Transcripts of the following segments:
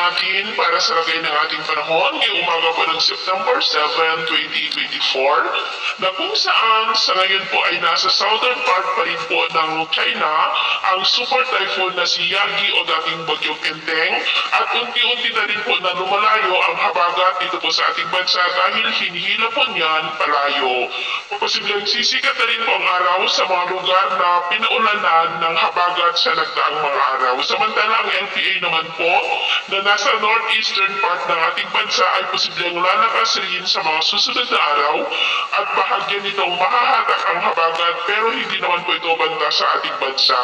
natin para sa lagay ng ating panahon ngayong umaga po ng September 7, 2024 na kung saan sa ngayon po ay nasa southern part pa rin po ng China ang super typhoon na si Yagi o dating Bagyong Enteng at unti-unti na rin po na lumalayo ang habagat dito po sa ating bansa dahil hinihila po niyan palayo. Posibleng sisikat na rin po ang araw sa mga lugar na pinaulanan ng habagat sa nagdaang mga araw. Samantala ang LPA naman po na nasa northeastern part ng ating bansa ay posibleng lalakas rin sa mga susunod na araw at bahagya nitong mahahatak ang habagat pero hindi naman po ito banta sa ating bansa.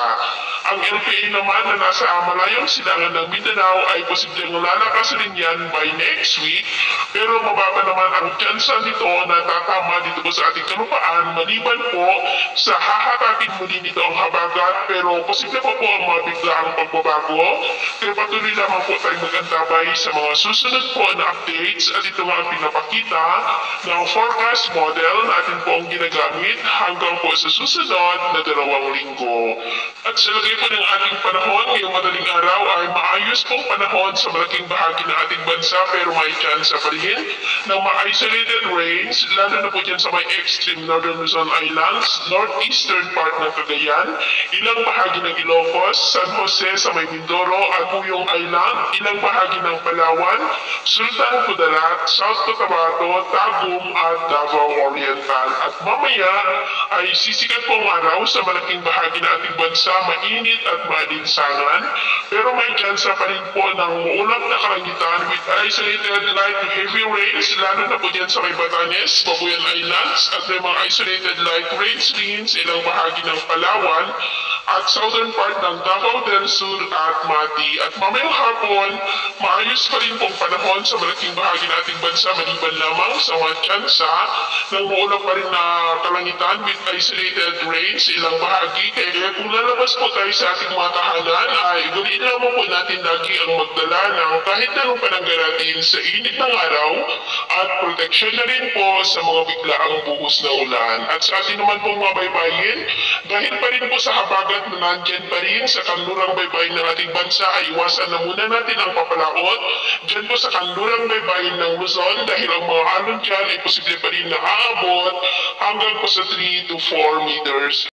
Ang LPA naman na nasa malayong silangan ng Mindanao ay posibleng lalakas rin yan by next week pero mababa naman ang tsansa nito na tatama dito po sa ating kalupaan maliban po sa hahatakin muli nito ang habagat pero posible po ang mga biglaang pagbabago. Kaya patuloy lamang po tayong mag-antabay sa mga susunod po na updates at ito nga ang pinapakita ng forecast model natin po ang ginagamit hanggang po sa susunod na 2 linggo. At sa lagay po ng ating panahon ngayong madaling araw ay maayos pong panahon sa malaking bahagi ng ating bansa pero may chance pa rin ng ma-isolated rains lalo na po dyan sa may extreme northern Luzon Islands, northeastern part ng Cagayan, ilang bahagi ng Ilocos, San Jose sa may Mindoro at Puyong Island, ilang bahagi ng Palawan, Sultan Kudarat, South Cotabato, Tagum at Davao Oriental. At mamaya ay sisikat po ang araw sa malaking bahagi ng ating bansa, mainit at maalinsangan, pero may chance pa rin po ng maulap na kalangitan with isolated light to heavy rains, lalo na po dyan sa may Batanes, Babuyan Islands, at may mga isolated light rains rin sa ilang bahagi ng Palawan at southern part ng Davao del Sur at Mati. At mamayang hapon, maayos pa rin pong panahon sa malaking bahagi ng ating bansa maliban lamang sa mga tsansa ng maulap pa rin na kalangitan with isolated rains ilang bahagi. Kaya kung lalabas po tayo sa ating mga tahanan ay gawin lamang po natin lagi ang magdala ng kahit anong pananggalatin sa init ng araw at proteksyon na rin po sa mga biglaang buhos na ulan. At sa ating naman pong mga baybayin, dahil pa rin po sa habagat na nandyan pa rin sa kanlurang baybayin ng ating bansa ay iwasan na muna natin ang papalaot dyan po sa kanlurang baybayin ng Luzon dahil ang mga alon dyan ay posible pa rin na aabot hanggang po sa 3 to 4 meters.